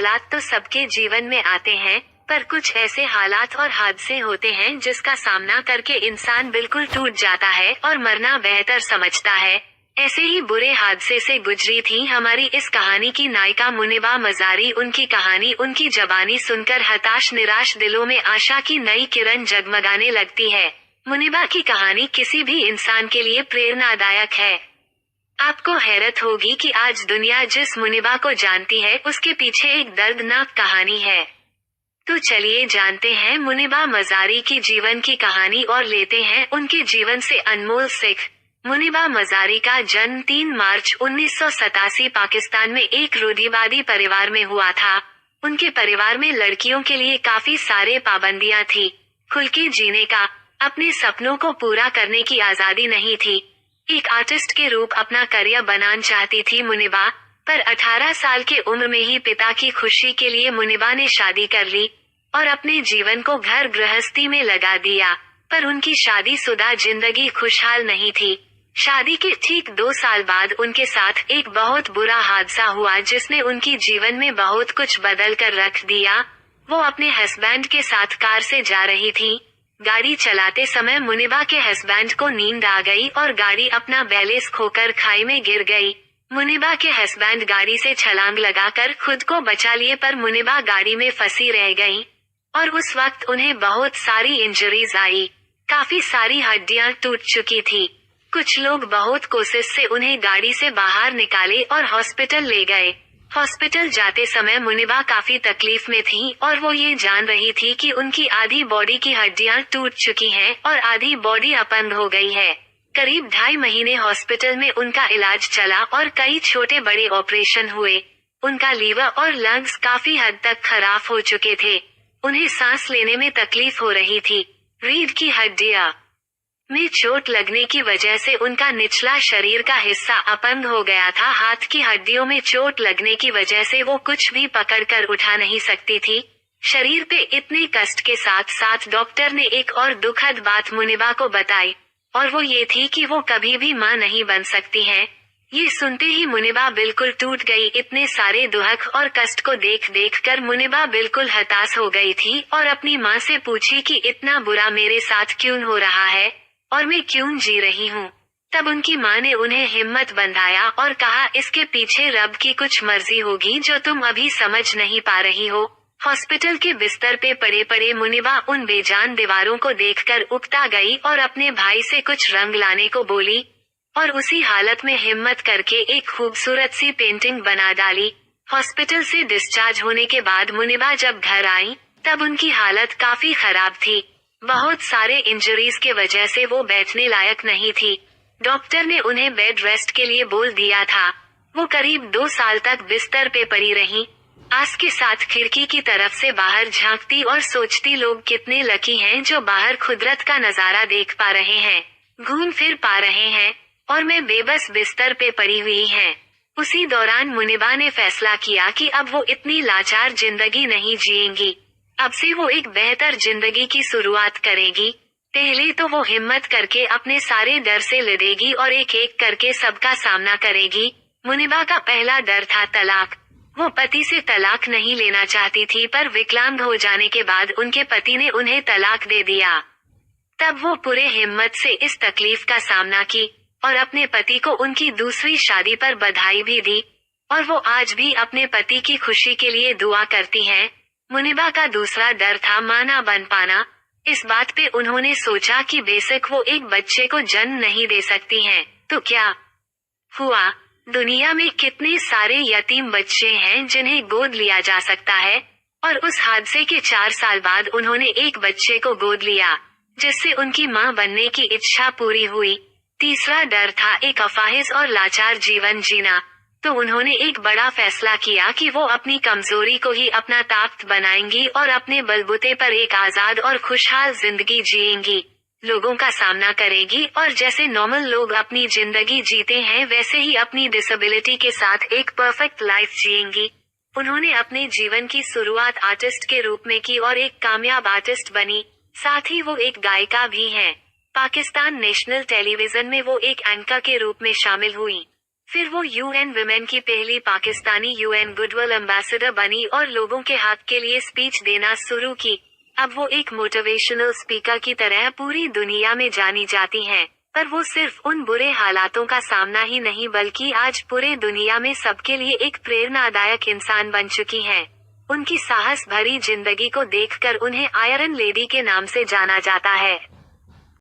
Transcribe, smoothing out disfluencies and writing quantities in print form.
हालात तो सबके जीवन में आते हैं, पर कुछ ऐसे हालात और हादसे होते हैं जिसका सामना करके इंसान बिल्कुल टूट जाता है और मरना बेहतर समझता है। ऐसे ही बुरे हादसे से गुजरी थी हमारी इस कहानी की नायिका मुनिबा मजारी। उनकी कहानी, उनकी जबानी सुनकर हताश निराश दिलों में आशा की नई किरण जगमगाने लगती है। मुनिबा की कहानी किसी भी इंसान के लिए प्रेरणादायक है। आपको हैरत होगी कि आज दुनिया जिस मुनिबा को जानती है उसके पीछे एक दर्दनाक कहानी है। तो चलिए जानते हैं मुनिबा मजारी की जीवन की कहानी और लेते हैं उनके जीवन से अनमोल सीख। मुनिबा मजारी का जन्म 3 मार्च 1987 पाकिस्तान में एक रूढ़िवादी परिवार में हुआ था। उनके परिवार में लड़कियों के लिए काफी सारे पाबंदियां थी। खुल के जीने का, अपने सपनों को पूरा करने की आजादी नहीं थी। एक आर्टिस्ट के रूप अपना करियर बनाना चाहती थी मुनिबा, पर 18 साल के उम्र में ही पिता की खुशी के लिए मुनिबा ने शादी कर ली और अपने जीवन को घर गृहस्थी में लगा दिया। पर उनकी शादीशुदा जिंदगी खुशहाल नहीं थी। शादी के ठीक 2 साल बाद उनके साथ एक बहुत बुरा हादसा हुआ जिसने उनकी जीवन में बहुत कुछ बदल कर रख दिया। वो अपने हस्बैंड के साथ कार से जा रही थी। गाड़ी चलाते समय मुनिबा के हस्बैंड को नींद आ गई और गाड़ी अपना बैलेंस खोकर खाई में गिर गई। मुनिबा के हस्बैंड गाड़ी से छलांग लगाकर खुद को बचा लिए, पर मुनिबा गाड़ी में फंसी रह गई और उस वक्त उन्हें बहुत सारी इंजरीज आई। काफी सारी हड्डियां टूट चुकी थी। कुछ लोग बहुत कोशिश से उन्हें गाड़ी से बाहर निकाले और हॉस्पिटल ले गए। हॉस्पिटल जाते समय मुनिबा काफी तकलीफ में थी और वो ये जान रही थी कि उनकी आधी बॉडी की हड्डियां टूट चुकी हैं और आधी बॉडी अपंग हो गई है। करीब 2.5 महीने हॉस्पिटल में उनका इलाज चला और कई छोटे बड़े ऑपरेशन हुए। उनका लीवर और लंग्स काफी हद तक खराब हो चुके थे। उन्हें सांस लेने में तकलीफ हो रही थी। रीढ़ की हड्डियां में चोट लगने की वजह से उनका निचला शरीर का हिस्सा अपंग हो गया था। हाथ की हड्डियों में चोट लगने की वजह से वो कुछ भी पकड़कर उठा नहीं सकती थी। शरीर पे इतने कष्ट के साथ साथ डॉक्टर ने एक और दुखद बात मुनिबा को बताई, और वो ये थी कि वो कभी भी मां नहीं बन सकती हैं। ये सुनते ही मुनिबा बिल्कुल टूट गई। इतने सारे दुख और कष्ट को देख देख कर मुनिबा बिल्कुल हताश हो गई थी और अपनी माँ से पूछी कि इतना बुरा मेरे साथ क्यों हो रहा है और मैं क्यों जी रही हूँ। तब उनकी माँ ने उन्हें हिम्मत बंधाया और कहा, इसके पीछे रब की कुछ मर्जी होगी जो तुम अभी समझ नहीं पा रही हो। हॉस्पिटल के बिस्तर पे पड़े पड़े मुनिबा उन बेजान दीवारों को देखकर उकता गई और अपने भाई से कुछ रंग लाने को बोली और उसी हालत में हिम्मत करके एक खूबसूरत सी पेंटिंग बना डाली। हॉस्पिटल से डिस्चार्ज होने के बाद मुनिबा जब घर आई तब उनकी हालत काफी खराब थी। बहुत सारे इंजरीज के वजह से वो बैठने लायक नहीं थी। डॉक्टर ने उन्हें बेड रेस्ट के लिए बोल दिया था। वो करीब 2 साल तक बिस्तर पे पड़ी रहीं, आस के साथ खिड़की की तरफ से बाहर झांकती और सोचती, लोग कितने लकी हैं जो बाहर कुदरत का नजारा देख पा रहे हैं, घूम फिर पा रहे हैं, और मैं बेबस बिस्तर पे पड़ी हुई हैं। उसी दौरान मुनिबा ने फैसला किया कि अब वो इतनी लाचार जिंदगी नहीं जिएंगी। अब से वो एक बेहतर जिंदगी की शुरुआत करेगी। पहले तो वो हिम्मत करके अपने सारे डर से लड़ेगी और एक एक करके सबका सामना करेगी। मुनिबा का पहला डर था तलाक। वो पति से तलाक नहीं लेना चाहती थी, पर विकलांग हो जाने के बाद उनके पति ने उन्हें तलाक दे दिया। तब वो पूरे हिम्मत से इस तकलीफ का सामना की और अपने पति को उनकी दूसरी शादी पर बधाई भी दी, और वो आज भी अपने पति की खुशी के लिए दुआ करती हैं। मुनिबा का दूसरा डर था मां ना बन पाना। इस बात पे उन्होंने सोचा कि बेशक वो एक बच्चे को जन्म नहीं दे सकती हैं, तो क्या हुआ, दुनिया में कितने सारे यतीम बच्चे हैं जिन्हें गोद लिया जा सकता है। और उस हादसे के 4 साल बाद उन्होंने एक बच्चे को गोद लिया जिससे उनकी मां बनने की इच्छा पूरी हुई। तीसरा डर था एक अफाहिज और लाचार जीवन जीना। तो उन्होंने एक बड़ा फैसला किया कि वो अपनी कमजोरी को ही अपना ताकत बनाएंगी और अपने बलबूते पर एक आजाद और खुशहाल जिंदगी जिएंगी, लोगों का सामना करेगी और जैसे नॉर्मल लोग अपनी जिंदगी जीते हैं वैसे ही अपनी डिसेबिलिटी के साथ एक परफेक्ट लाइफ जिएंगी। उन्होंने अपने जीवन की शुरुआत आर्टिस्ट के रूप में की और एक कामयाब आर्टिस्ट बनी। साथ ही वो एक गायिका भी हैं। पाकिस्तान नेशनल टेलीविजन में वो एक एंकर के रूप में शामिल हुई। फिर वो यूएन वुमेन की पहली पाकिस्तानी यूएन गुडविल एम्बेसडर बनी और लोगों के हक के लिए स्पीच देना शुरू की। अब वो एक मोटिवेशनल स्पीकर की तरह पूरी दुनिया में जानी जाती हैं। पर वो सिर्फ उन बुरे हालातों का सामना ही नहीं बल्कि आज पूरे दुनिया में सबके लिए एक प्रेरणादायक इंसान बन चुकी हैं। उनकी साहस भरी जिंदगी को देखकर उन्हें आयरन लेडी के नाम से जाना जाता है।